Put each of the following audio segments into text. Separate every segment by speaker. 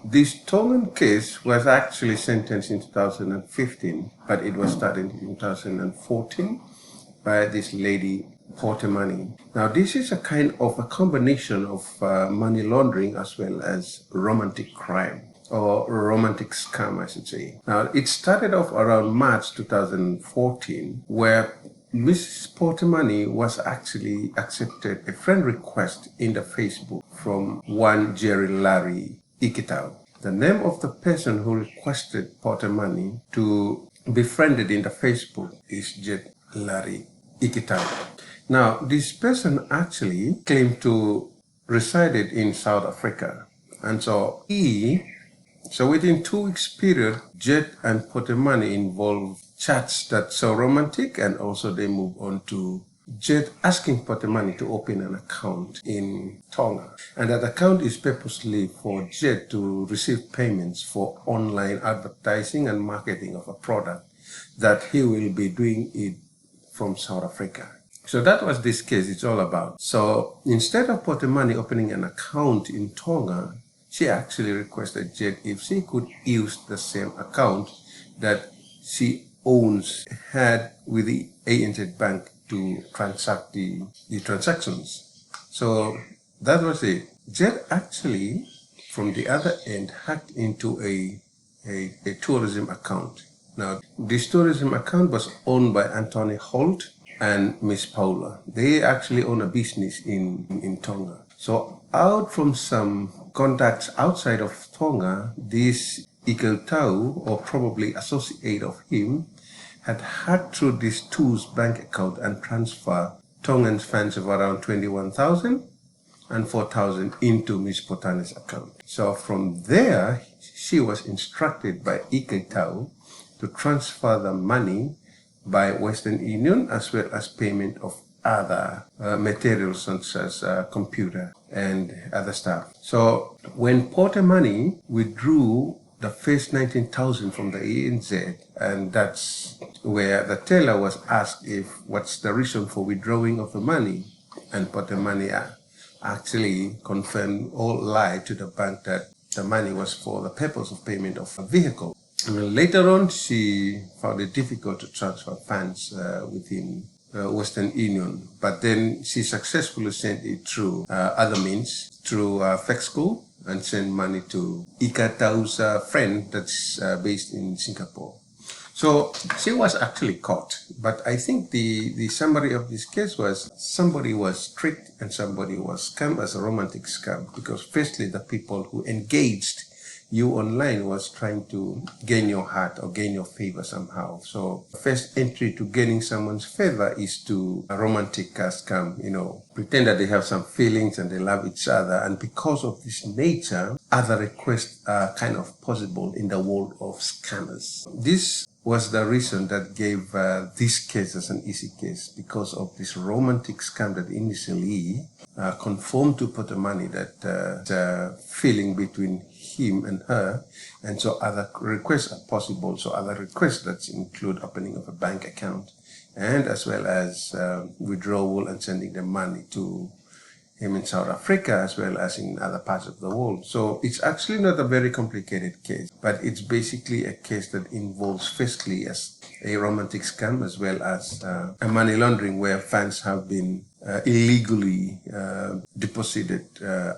Speaker 1: This Tongan case was actually sentenced in 2015, but it was started in 2014 by this lady, Portemani. Now, this is a kind of a combination of money laundering as well as romantic crime, or romantic scam, I should say. Now, it started off around March 2014, where Mrs. Portemani was actually accepted a friend request in the Facebook from one Jerry Larry Ikitau. The name of the person who requested Portemani to be friended in the Facebook is Jet Larry Ikitau. Now, this person actually claimed to resided in South Africa. And so within 2 weeks period, Jet and Portemani involved chats that so romantic, and also they move on to Jet asking Portemani to open an account in Tonga. And that account is purposely for Jet to receive payments for online advertising and marketing of a product that he will be doing it from South Africa. So that was this case it's all about. So instead of Portemani opening an account in Tonga, she actually requested Jet if she could use the same account that she had with the ANZ Bank to transact the transactions. So that was it. Jet actually, from the other end, hacked into a tourism account. Now, this tourism account was owned by Anthony Holt and Miss Paula. They actually own a business in Tonga. So out from some contacts outside of Tonga, this Ikitau, or probably associate of him, had hacked through these two's bank account and transferred Tongan funds of around 21,000 and 4,000 into Miss Portemani's account. So from there, she was instructed by Ikitau to transfer the money by Western Union, as well as payment of other materials such as computer and other stuff. So when Portemani withdrew the first 19,000 from the ANZ, and that's where the teller was asked what's the reason for withdrawing of the money, and Portemani actually confirmed or lied to the bank that the money was for the purpose of payment of a vehicle. And later on, she found it difficult to transfer funds within Western Union, but then she successfully sent it through other means, through FlexCo, and sent money to Ikitau's friend that's based in Singapore. So she was actually caught, but I think the summary of this case was somebody was tricked and somebody was scammed as a romantic scam, because firstly the people who engaged you online was trying to gain your heart or gain your favor somehow. So the first entry to gaining someone's favor is to a romantic scam, pretend that they have some feelings and they love each other. And because of this nature, other requests are kind of possible in the world of scammers. This was the reason that gave this case as an easy case, because of this romantic scam that initially conformed to Portemani, that the feeling between him and her, and so other requests are possible. So other requests that include opening of a bank account, and as well as withdrawal and sending the money to him in South Africa, as well as in other parts of the world. So it's actually not a very complicated case, but it's basically a case that involves firstly as a romantic scam, as well as a money laundering where funds have been illegally deposited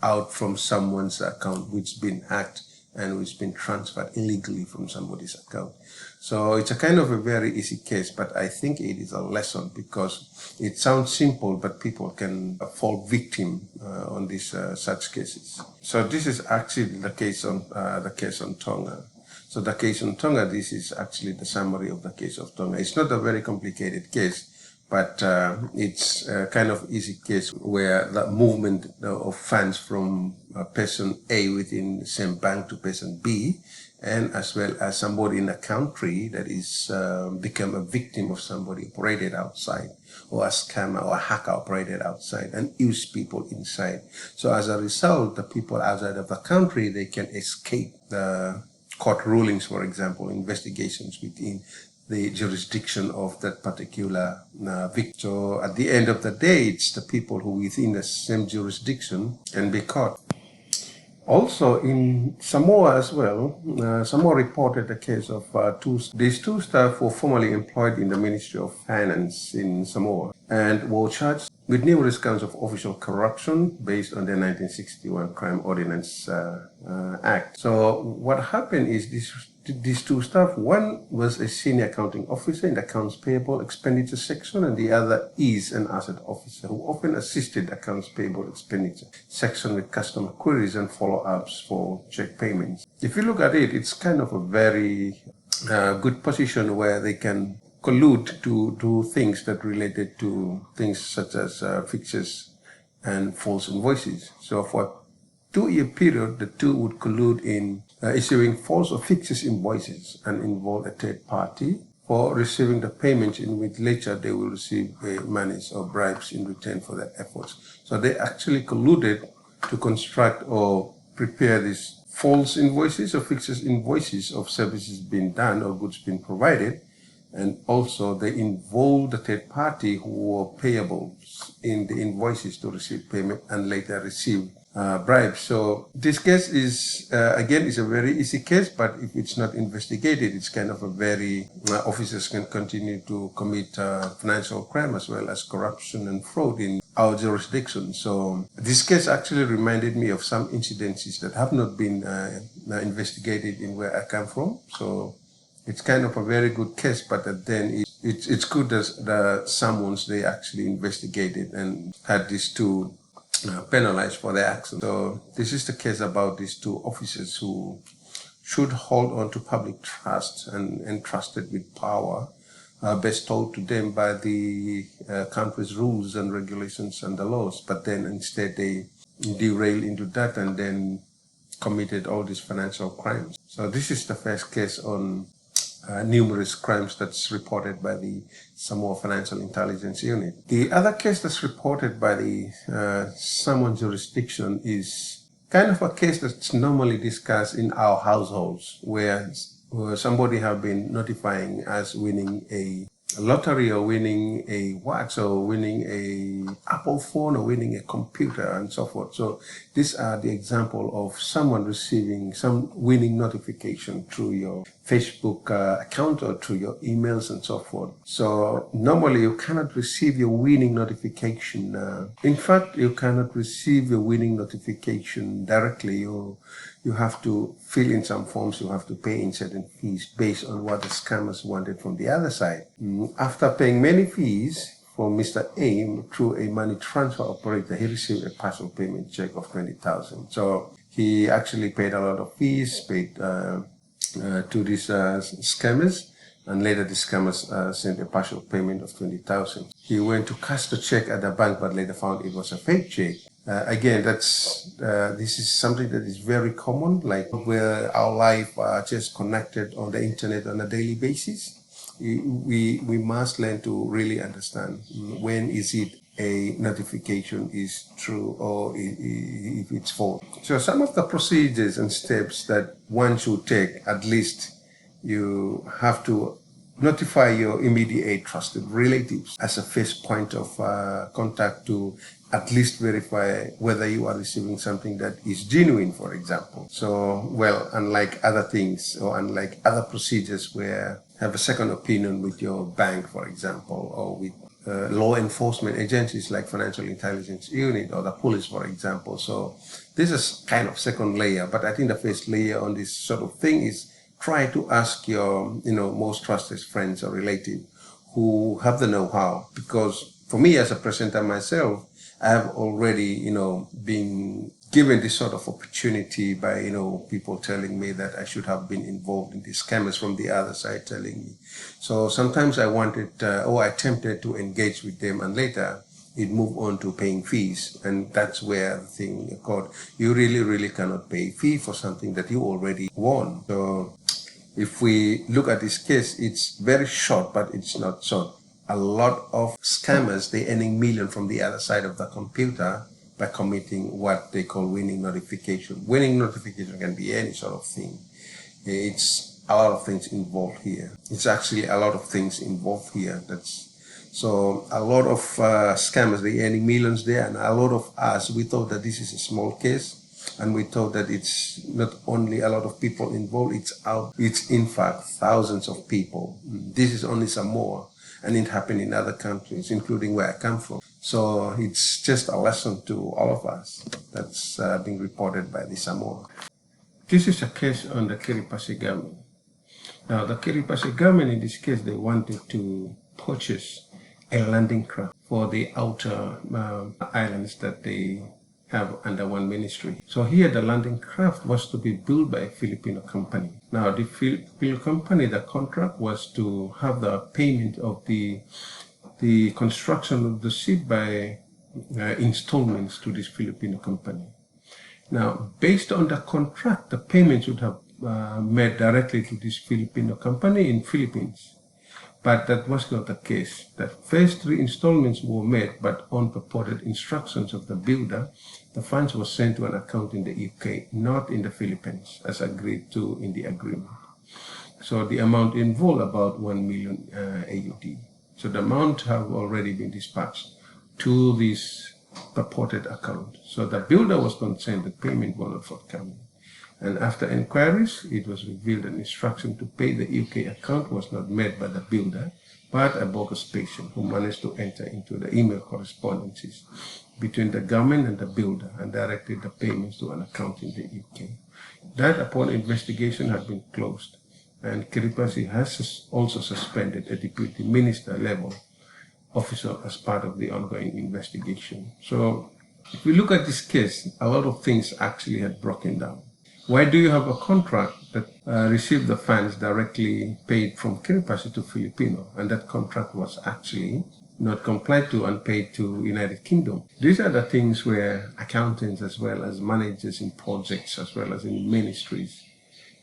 Speaker 1: out from someone's account, which has been hacked and which has been transferred illegally from somebody's account. So it's a kind of a very easy case, but I think it is a lesson, because it sounds simple, but people can fall victim on these such cases. So this is actually the case on Tonga. So the case on Tonga, this is actually the summary of the case of Tonga. It's not a very complicated case, but it's a kind of easy case where the movement of funds from person A within the same bank to person B, and as well as somebody in a country that is become a victim of somebody operated outside, or a scammer or a hacker operated outside and use people inside. So as a result, the people outside of the country, they can escape the court rulings, for example, investigations within the jurisdiction of that particular victim. So at the end of the day, it's the people who within the same jurisdiction can be caught. Also in Samoa as well, Samoa reported a case of these two staff were formerly employed in the Ministry of Finance in Samoa and were charged with numerous counts of official corruption based on the 1961 Crime Ordinance Act. So what happened is these two staff, one was a senior accounting officer in the accounts payable expenditure section, and the other is an asset officer who often assisted the accounts payable expenditure section with customer queries and follow-ups for check payments. If you look at it, it's kind of a very good position where they can collude to do things that related to things such as fixes and false invoices. So for a 2-year period, the two would collude in issuing false or fictitious invoices and involve a third party for receiving the payments in which later they will receive monies or bribes in return for their efforts. So they actually colluded to construct or prepare these false invoices or fictitious invoices of services being done or goods being provided. And also they involved the third party who were payable in the invoices to receive payment and later receive bribes. So this case is, again, is a very easy case, but if it's not investigated, it's kind of a very, officers can continue to commit financial crime as well as corruption and fraud in our jurisdiction. So this case actually reminded me of some incidences that have not been investigated in where I come from. So it's kind of a very good case, but then it's good that the someone's they actually investigated and had these two penalized for their actions. So this is the case about these two officers who should hold on to public trust and entrusted with power bestowed to them by the country's rules and regulations and the laws, but then instead they derail into that and then committed all these financial crimes. So this is the first case on numerous crimes that's reported by the Samoa Financial Intelligence Unit. The other case that's reported by the Samoan jurisdiction is kind of a case that's normally discussed in our households, where somebody have been notifying us winning a lottery or winning a watch or winning a Apple phone or winning a computer and so forth. So these are the example of someone receiving some winning notification through your Facebook account or through your emails and so forth. So normally you cannot receive your winning notification. In fact, you cannot receive your winning notification directly. You have to fill in some forms, you have to pay in certain fees based on what the scammers wanted from the other side. After paying many fees for Mr. A through a money transfer operator, he received a partial payment check of 20,000. So he actually paid a lot of fees, paid to these scammers, and later the scammers sent a partial payment of 20,000. He went to cash the check at the bank, but later found it was a fake check. Again, this is something that is very common, like where our life are just connected on the internet on a daily basis. We must learn to really understand when is it a notification is true or if it's false. So some of the procedures and steps that one should take, at least you have to notify your immediate trusted relatives as a first point of contact to at least verify whether you are receiving something that is genuine, for example. So, well, unlike other things or unlike other procedures where have a second opinion with your bank, for example, or with law enforcement agencies like Financial Intelligence Unit or the police, for example. So this is kind of second layer, but I think the first layer on this sort of thing is try to ask your, most trusted friends or relatives who have the know-how. Because for me as a presenter myself, I have already, been given this sort of opportunity by, people telling me that I should have been involved in these scammers from the other side telling me. So sometimes I wanted, I attempted to engage with them, and later it moved on to paying fees. And that's where the thing occurred. You really, really cannot pay fee for something that you already won. So if we look at this case, it's very short, but it's not short. A lot of scammers, they're earning millions from the other side of the computer by committing what they call winning notification. Winning notification can be any sort of thing. It's a lot of things involved here. It's actually a lot of things involved here. So a lot of scammers, they're earning millions there, and a lot of us, we thought that this is a small case. And we thought that it's not only a lot of people involved, it's in fact thousands of people. This is only Samoa, and it happened in other countries, including where I come from. So it's just a lesson to all of us that's being reported by the Samoa. This is a case on the Kiribati government. Now, the Kiribati government, in this case, they wanted to purchase a landing craft for the outer islands that they have under one ministry. So here the landing craft was to be built by a Filipino company. Now, the Filipino company, the contract was to have the payment of the construction of the ship by installments to this Filipino company. Now, based on the contract, the payments would have made directly to this Filipino company in Philippines. But that was not the case. The first 3 installments were made, but on purported instructions of the builder, the funds were sent to an account in the UK, not in the Philippines, as agreed to in the agreement. So the amount involved about 1 million AUD. So the amount have already been dispatched to this purported account. So the builder was concerned that payment was not forthcoming. And after inquiries, it was revealed an instruction to pay the UK account was not made by the builder, but a bogus patient who managed to enter into the email correspondences between the government and the builder and directed the payments to an account in the UK. That, upon investigation, had been closed, and Kiribati has also suspended a deputy minister level officer as part of the ongoing investigation. So if we look at this case, a lot of things actually had broken down. Why do you have a contract that received the funds directly paid from Kiribati to Filipino, and that contract was actually not complied to and paid to United Kingdom? These are the things where accountants as well as managers in projects as well as in ministries,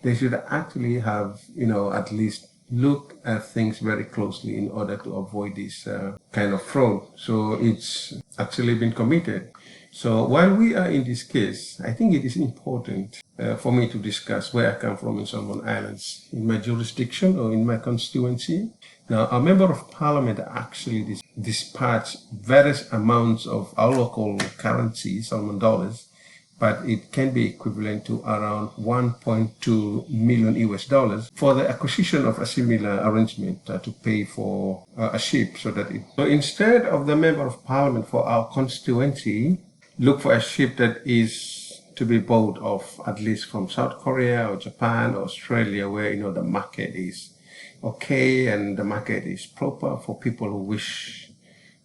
Speaker 1: they should actually have, at least look at things very closely in order to avoid this kind of fraud. So it's actually been committed. So while we are in this case, I think it is important for me to discuss where I come from in Solomon Islands, in my jurisdiction or in my constituency. Now, a member of parliament actually dispatched various amounts of our local currency, Solomon dollars, but it can be equivalent to around 1.2 million US dollars for the acquisition of a similar arrangement to pay for a ship. So instead of the member of parliament for our constituency look for a ship that is to be bought off, at least from South Korea or Japan or Australia, where the market is okay and the market is proper for people who wish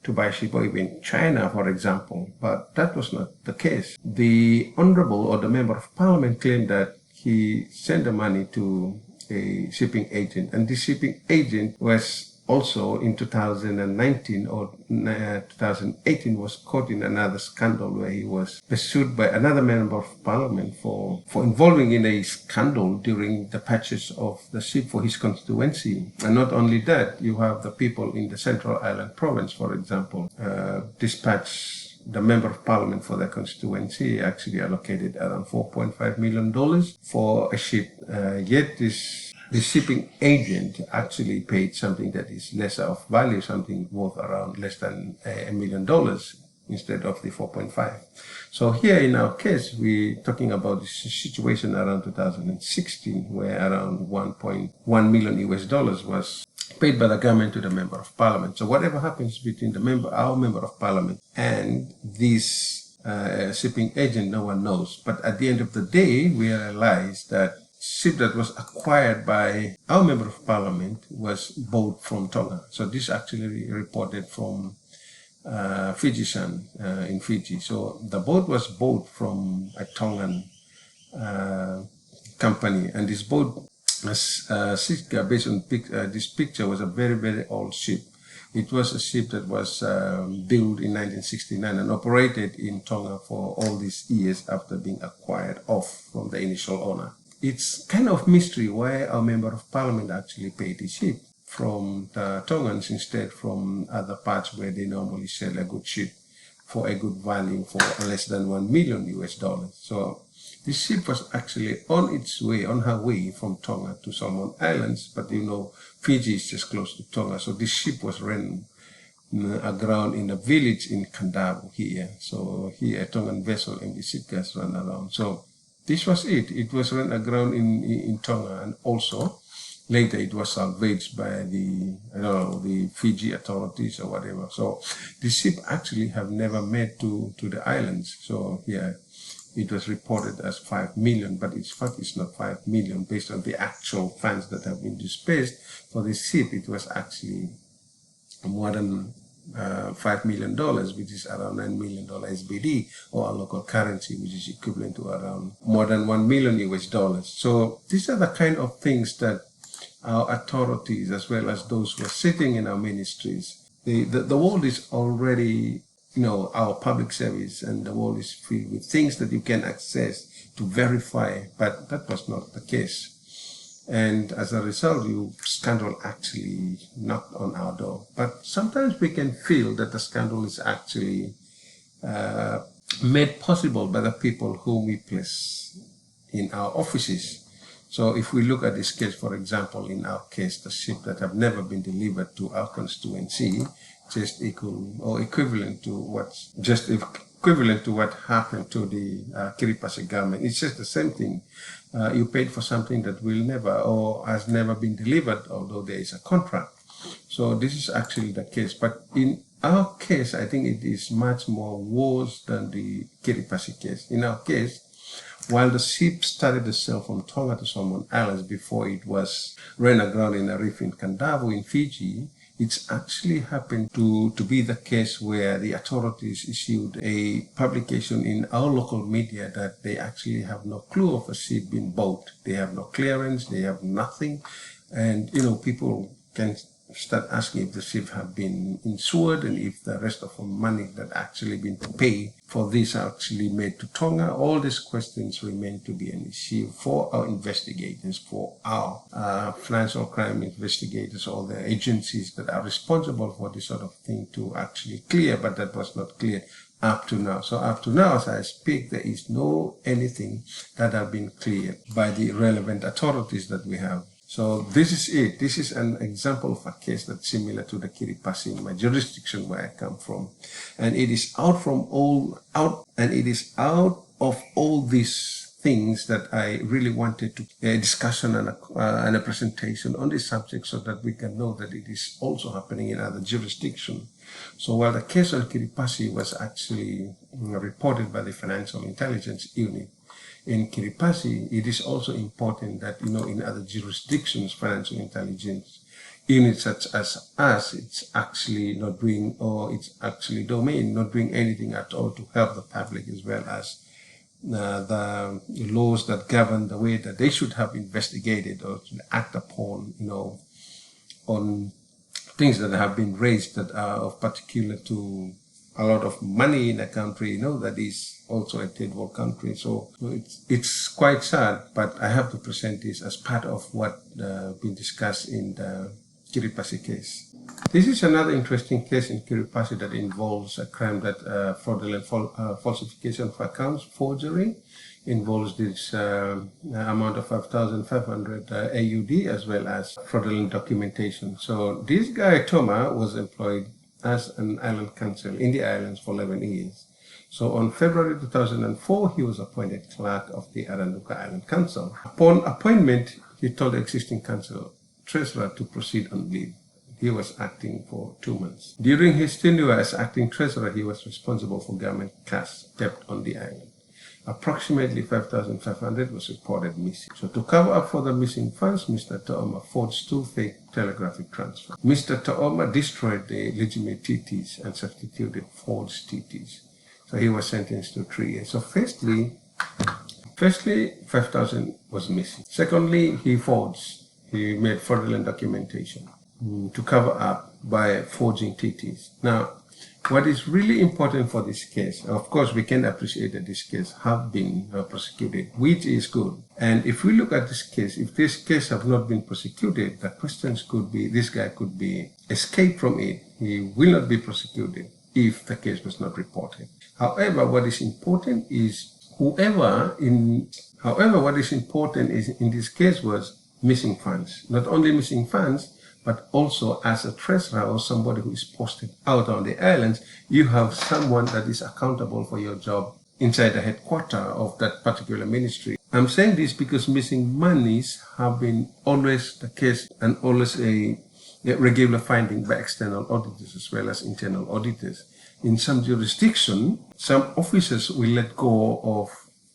Speaker 1: to buy ship, or even China, for example. But that was not the case. The honorable or the member of parliament claimed that he sent the money to a shipping agent, and this shipping agent was also in 2019 or 2018 was caught in another scandal where he was pursued by another member of parliament for involving in a scandal during the purchase of the ship for his constituency. And not only that, you have the people in the Central Island province, for example, dispatch the member of parliament for their constituency actually allocated around $4.5 million for a ship. Yet the shipping agent actually paid something that is lesser of value, something worth around less than $1 million instead of the 4.5. So here in our case, we're talking about this situation around 2016, where around 1.1 million US dollars was paid by the government to the member of parliament. So whatever happens between our member of parliament and this shipping agent, no one knows. But at the end of the day, we realized that ship that was acquired by our member of parliament was bought from Tonga. So this actually reported from Fiji-san in Fiji. So the boat was bought from a Tongan company, and this boat, based on this picture, was a very, very old ship. It was a ship that was built in 1969 and operated in Tonga for all these years after being acquired off from the initial owner. It's kind of mystery why our member of parliament actually paid the ship from the Tongans instead from other parts where they normally sell a good ship for a good value for less than 1 million US dollars. So this ship was actually on her way from Tonga to Solomon Islands, but Fiji is just close to Tonga. So this ship was aground in a village in Kandavu here. So here a Tongan vessel and the shipguys ran around. So this was it. It was run aground in Tonga, and also later it was salvaged by the Fiji authorities or whatever. So the ship actually have never made to the islands. So yeah, it was reported as 5 million, but in fact it's not 5 million based on the actual funds that have been dispersed for the ship. It was actually more than $5 million, which is around $9 million SBD, or our local currency, which is equivalent to around more than 1 million US dollars. So these are the kind of things that our authorities, as well as those who are sitting in our ministries, the world is already, our public service, and the world is filled with things that you can access to verify, but that was not the case. And as a result, scandal actually knocked on our door. But sometimes we can feel that the scandal is actually made possible by the people whom we place in our offices. So if we look at this case, for example, in our case, the ship that have never been delivered to our constituency, equivalent to what happened to the Kiribati government. It's just the same thing. You paid for something that will never or has never been delivered, although there is a contract. So this is actually the case. But in our case, I think it is much more worse than the Kiribati case. In our case, while the ship started to sail from Tonga to Solomon Islands before it was ran aground in a reef in Kandavu in Fiji, it's actually happened to be the case where the authorities issued a publication in our local media that they actually have no clue of a ship being bought. They have no clearance, they have nothing. And, people can start asking if the ship have been insured and if the rest of the money that actually been paid for this are actually made to Tonga. All these questions remain to be an issue for our investigators, for our financial crime investigators, all the agencies that are responsible for this sort of thing to actually clear, but that was not clear up to now. So up to now, as I speak, there is no anything that have been cleared by the relevant authorities that we have. So this is it. This is an example of a case that's similar to the Kiribati in my jurisdiction where I come from. And it is out of all these things that I really wanted to discussion and a presentation on this subject so that we can know that it is also happening in other jurisdictions. So while the case on Kiribati was actually reported by the Financial Intelligence Unit, in Kiribati, it is also important that, in other jurisdictions, financial intelligence units such as us, it's actually not doing, or it's actually domain, not doing anything at all to help the public, as well as the laws that govern the way that they should have investigated or to act upon, on things that have been raised that are of particular to a lot of money in a country, that is also a third world country. So it's quite sad, but I have to present this as part of what been discussed in the Kiribati case. This is another interesting case in Kiribati that involves a crime that fraudulent falsification of accounts, forgery, involves this amount of 5,500 AUD, as well as fraudulent documentation. So this guy, Toma, was employed as an island council in the islands for 11 years. So on February 2004, he was appointed clerk of the Aranduka Island Council. Upon appointment, he told the existing council treasurer to proceed on leave. He was acting for 2 months. During his tenure as acting treasurer, he was responsible for government cash kept on the island. Approximately 5,500 was reported missing. So to cover up for the missing funds, Mr. Taoma forged 2 fake telegraphic transfers. Mr. Taoma destroyed the legitimate TTs and substituted forged TTs. So he was sentenced to 3 years. So firstly, 5,000 was missing. Secondly, he made fraudulent documentation to cover up by forging TTs. Now, what is really important for this case, of course, we can appreciate that this case have been prosecuted, which is good. And if we look at this case, if this case have not been prosecuted, the questions could be, this guy could be escaped from it. He will not be prosecuted if the case was not reported. However, what is important is in this case was missing funds. Not only missing funds, but also as a treasurer or somebody who is posted out on the islands, you have someone that is accountable for your job inside the headquarters of that particular ministry. I'm saying this because missing monies have been always the case and always a regular finding by external auditors as well as internal auditors. In some jurisdictions, some officers will let go of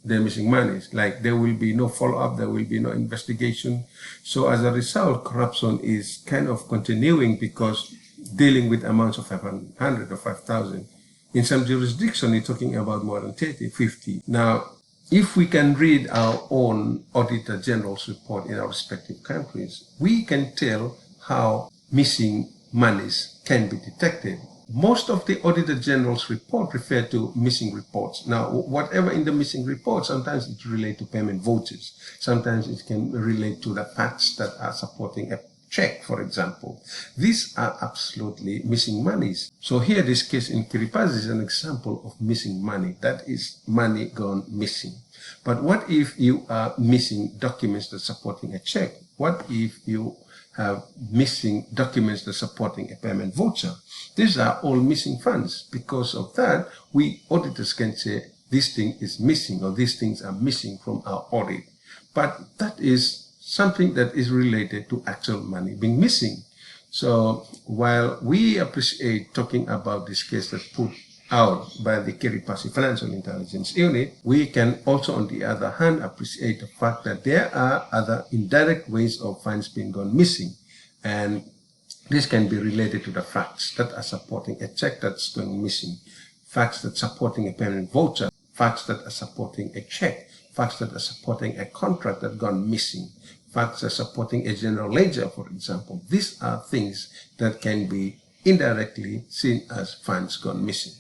Speaker 1: their missing monies. Like there will be no follow-up, there will be no investigation. So as a result, corruption is kind of continuing because dealing with amounts of 500 or 5,000. In some jurisdictions, you're talking about more than 30, 50. Now, if we can read our own Auditor General's report in our respective countries, we can tell how missing monies can be detected. Most of the Auditor General's report refer to missing reports. Now, whatever in the missing report, sometimes it relates to payment vouchers. Sometimes it can relate to the facts that are supporting a check, for example. These are absolutely missing monies. So here, this case in Kiribati is an example of missing money. That is money gone missing. But what if you are missing documents that are supporting a check? What if you have missing documents that are supporting a payment voucher? These are all missing funds. Because of that, we auditors can say this thing is missing or these things are missing from our audit. But that is something that is related to actual money being missing. So while we appreciate talking about this case that put out by the Kiribati Financial Intelligence Unit, we can also, on the other hand, appreciate the fact that there are other indirect ways of funds being gone missing. And this can be related to the facts that are supporting a check that's going missing, facts that are supporting a payment voucher, facts that are supporting a check, facts that are supporting a contract that gone missing, facts that are supporting a general ledger, for example. These are things that can be indirectly seen as funds gone missing.